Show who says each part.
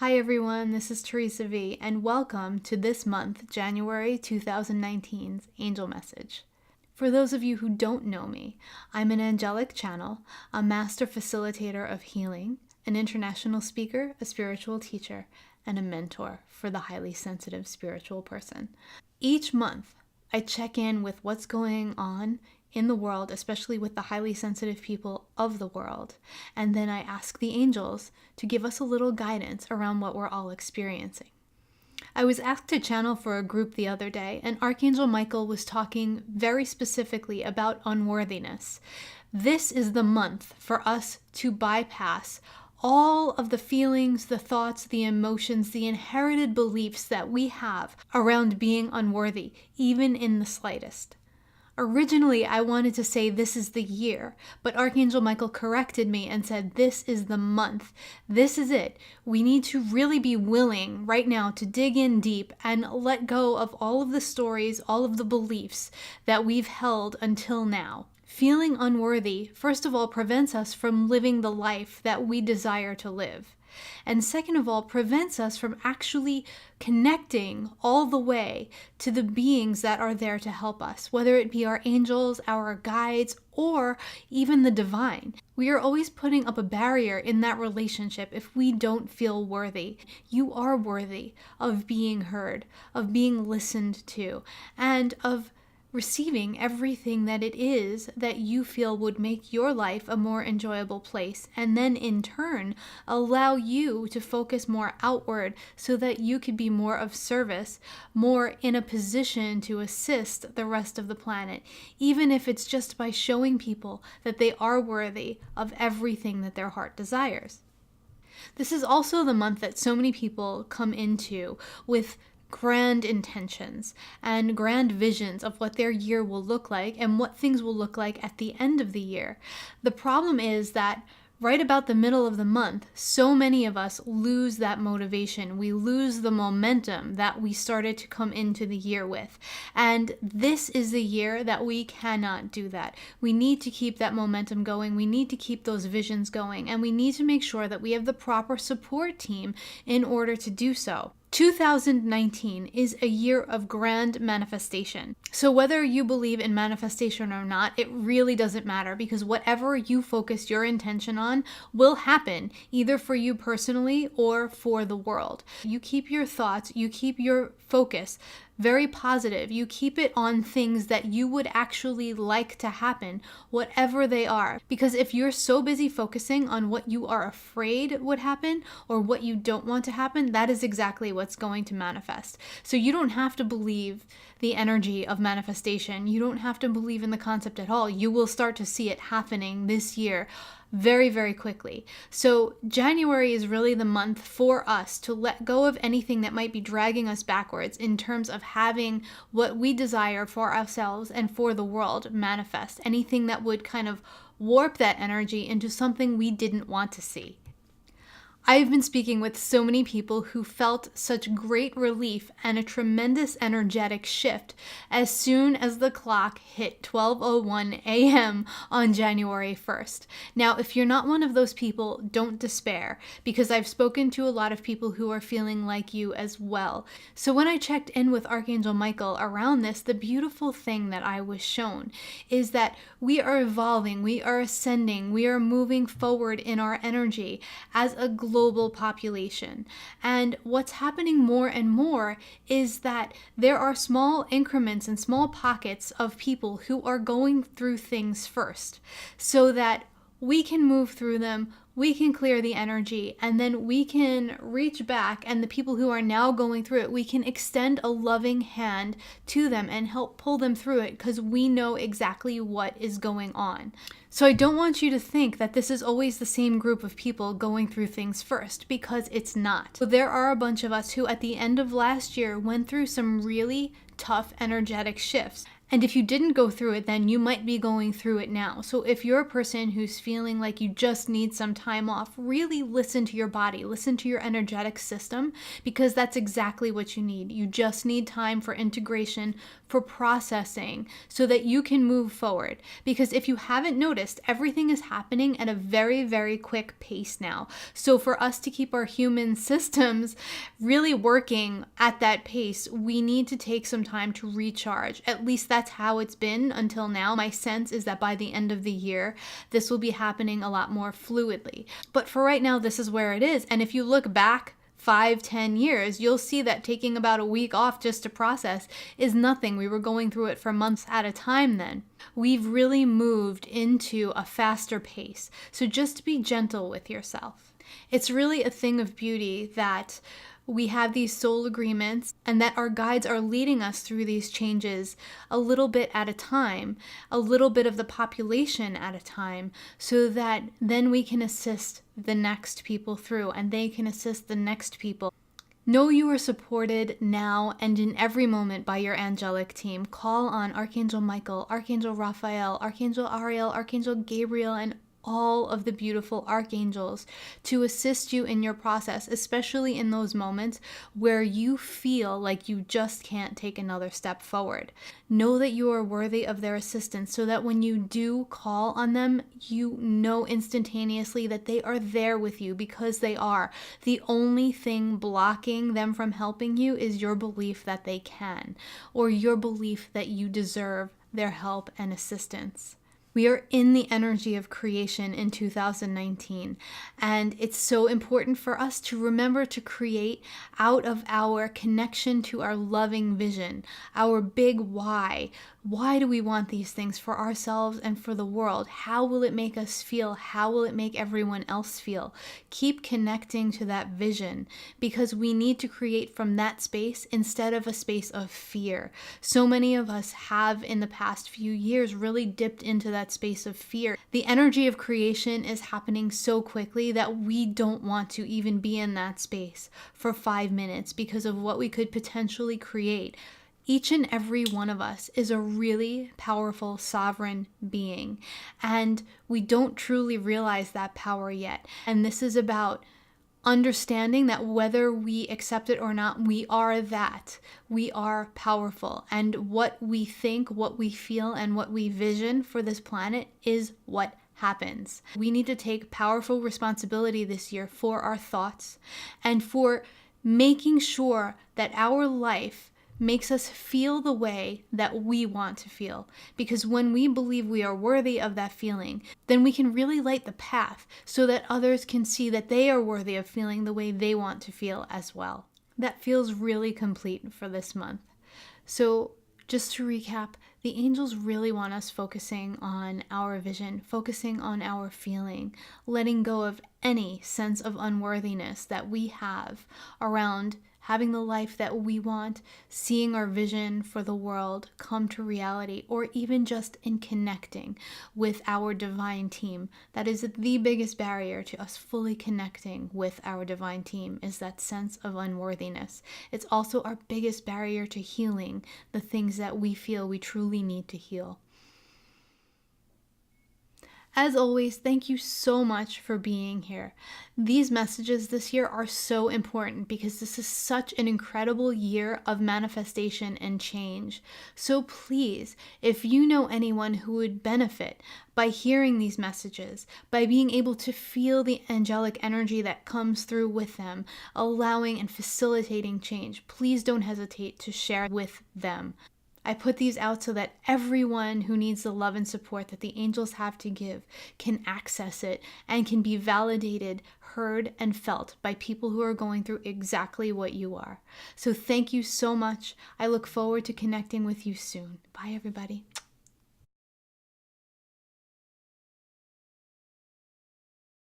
Speaker 1: Hi everyone, this is Theresa V, and welcome to this month, January 2019's Angel Message. For those of you who don't know me, I'm an angelic channel, a master facilitator of healing, an international speaker, a spiritual teacher, and a mentor for the highly sensitive spiritual person. Each month, I check in with what's going on in the world, especially with the highly sensitive people of the world. And then I ask the angels to give us a little guidance around what we're all experiencing. I was asked to channel for a group the other day, and Archangel Michael was talking very specifically about unworthiness. This is the month for us to bypass all of the feelings, the thoughts, the emotions, the inherited beliefs that we have around being unworthy, even in the slightest. Originally, I wanted to say this is the year, but Archangel Michael corrected me and said this is the month. This is it. We need to really be willing right now to dig in deep and let go of all of the stories, all of the beliefs that we've held until now. Feeling unworthy, first of all, prevents us from living the life that we desire to live. And second of all, prevents us from actually connecting all the way to the beings that are there to help us, whether it be our angels, our guides, or even the divine. We are always putting up a barrier in that relationship if we don't feel worthy. You are worthy of being heard, of being listened to, and of receiving everything that it is that you feel would make your life a more enjoyable place, and then in turn allow you to focus more outward so that you could be more of service, more in a position to assist the rest of the planet, even if it's just by showing people that they are worthy of everything that their heart desires. This is also the month that so many people come into with grand intentions and grand visions of what their year will look like and what things will look like at the end of the year. The problem is that right about the middle of the month, so many of us lose that motivation. We lose the momentum that we started to come into the year with. And this is the year that we cannot do that. We need to keep that momentum going. We need to keep those visions going. And we need to make sure that we have the proper support team in order to do so. 2019 is a year of grand manifestation. So whether you believe in manifestation or not, it really doesn't matter, because whatever you focus your intention on will happen, either for you personally or for the world. You keep your thoughts, you keep your focus very positive. You keep it on things that you would actually like to happen, whatever they are. Because if you're so busy focusing on what you are afraid would happen or what you don't want to happen, that is exactly what's going to manifest. So you don't have to believe the energy of manifestation. You don't have to believe in the concept at all. You will start to see it happening this year very, very quickly. So January is really the month for us to let go of anything that might be dragging us backwards in terms of having what we desire for ourselves and for the world manifest. Anything that would kind of warp that energy into something we didn't want to see. I've been speaking with so many people who felt such great relief and a tremendous energetic shift as soon as the clock hit 12:01 a.m. on January 1st. Now, if you're not one of those people, don't despair, because I've spoken to a lot of people who are feeling like you as well. So when I checked in with Archangel Michael around this, the beautiful thing that I was shown is that we are evolving, we are ascending, we are moving forward in our energy as a global population. And what's happening more and more is that there are small increments and small pockets of people who are going through things first, so that we can move through them, we can clear the energy, and then we can reach back, and the people who are now going through it, we can extend a loving hand to them and help pull them through it, because we know exactly what is going on. So I don't want you to think that this is always the same group of people going through things first, because it's not. So there are a bunch of us who at the end of last year went through some really tough energetic shifts. And if you didn't go through it, then you might be going through it now. So if you're a person who's feeling like you just need some time off, really listen to your body, listen to your energetic system, because that's exactly what you need. You just need time for integration, for processing so that you can move forward. Because if you haven't noticed, everything is happening at a very, very quick pace now. So for us to keep our human systems really working at that pace, we need to take some time to recharge. At least that's how it's been until now. My sense is that by the end of the year, this will be happening a lot more fluidly. But for right now, this is where it is. And if you look back 5-10 years, you'll see that taking about a week off just to process is nothing. We were going through it for months at a time then. We've really moved into a faster pace. So just be gentle with yourself. It's really a thing of beauty that we have these soul agreements and that our guides are leading us through these changes a little bit at a time, a little bit of the population at a time, so that then we can assist the next people through and they can assist the next people. Know you are supported now and in every moment by your angelic team. Call on Archangel Michael, Archangel Raphael, Archangel Ariel, Archangel Gabriel, and all of the beautiful archangels to assist you in your process, especially in those moments where you feel like you just can't take another step forward. Know that you are worthy of their assistance so that when you do call on them, you know instantaneously that they are there with you, because they are. The only thing blocking them from helping you is your belief that they can, or your belief that you deserve their help and assistance. We are in the energy of creation in 2019, and it's so important for us to remember to create out of our connection to our loving vision, our big why. Why do we want these things for ourselves and for the world? How will it make us feel? How will it make everyone else feel? Keep connecting to that vision, because we need to create from that space instead of a space of fear. So many of us have in the past few years really dipped into that space of fear. The energy of creation is happening so quickly that we don't want to even be in that space for 5 minutes because of what we could potentially create. Each and every one of us is a really powerful sovereign being, and we don't truly realize that power yet. And this is about understanding that whether we accept it or not, we are that. We are powerful. And what we think, what we feel, and what we vision for this planet is what happens. We need to take powerful responsibility this year for our thoughts and for making sure that our life makes us feel the way that we want to feel. Because when we believe we are worthy of that feeling, then we can really light the path so that others can see that they are worthy of feeling the way they want to feel as well. That feels really complete for this month. So just to recap, the angels really want us focusing on our vision, focusing on our feeling, letting go of any sense of unworthiness that we have around having the life that we want, seeing our vision for the world come to reality, or even just in connecting with our divine team. That is the biggest barrier to us fully connecting with our divine team, is that sense of unworthiness. It's also our biggest barrier to healing the things that we feel we truly need to heal. As always, thank you so much for being here. These messages this year are so important because this is such an incredible year of manifestation and change. So please, if you know anyone who would benefit by hearing these messages, by being able to feel the angelic energy that comes through with them, allowing and facilitating change, please don't hesitate to share with them. I put these out so that everyone who needs the love and support that the angels have to give can access it and can be validated, heard, and felt by people who are going through exactly what you are. So thank you so much. I look forward to connecting with you soon. Bye, everybody.